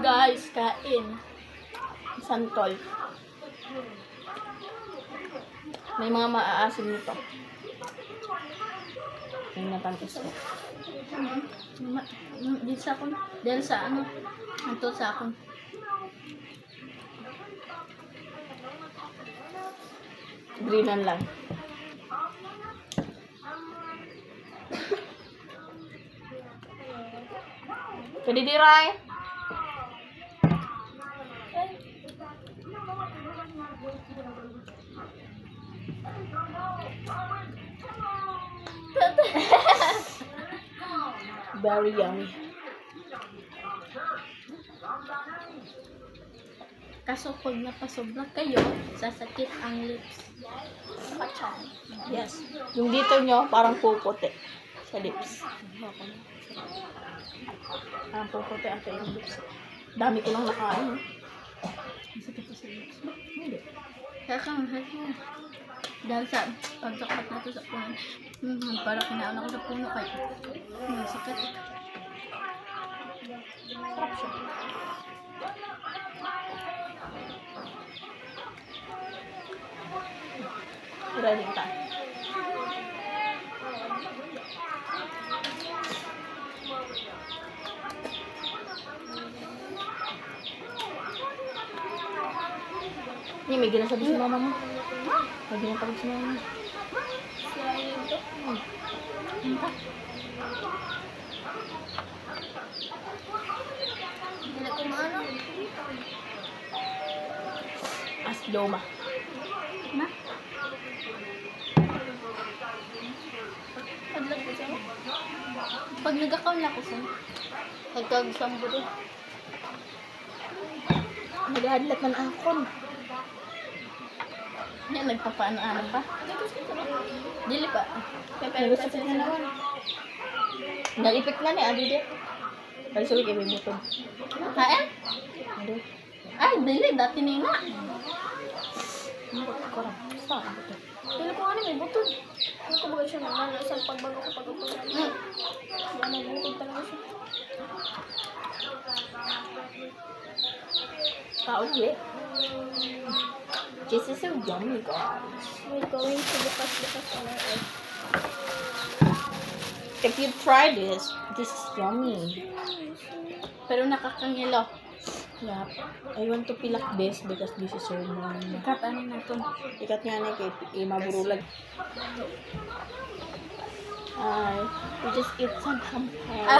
Guys, kain. Santol. May mga maaasim nito. Yung natantos ko. Dito sa akong. Dahil sa ano. Ito sa akong. Greenan lang. Pwede di Ray? Very yummy. Kaso pag napasobra kayo, sasakit ang lips. Saka chan. Yes. Yung dito nyo, parang puputi sa lips. Parang puputi ang kayong lips. Dami ko lang nakain. Masakit pa sa lips. Hindi. Kaya kang dahil sa pagsakat na ito sa puno. Para kinaan ako sa puno kayo. Masakit. Sarap siya. Ready ka. Ini may ginasabi si mama mo. May ginatawag si mama mo. Hindi ko maano. Asloma. Na? Pag nag-account na ko sa nagkag-sambo doon. Nag-hadlat man akon. Yan, nagpapaano-ano pa? Dili pa. Nag-usapit na naman. Nalipik na ni Adi di. Ay, sulit yung butod. Haen? Ay, dili. Dati na nga. Kurang. Saan butod? Dili ko nga may butod. Ano ko ba siya naman? Isang pagbago ko pag-upag. Yan, may butod talaga siya. Pauwi. This is so yummy, guys. We're going to bukas on our egg. If you try this is yummy. Pero nakakangilo. Yep. I want to pilak this because this is so yummy. Ikat ano na ito? Ikat nga na kay maburulag. We just eat some hamper.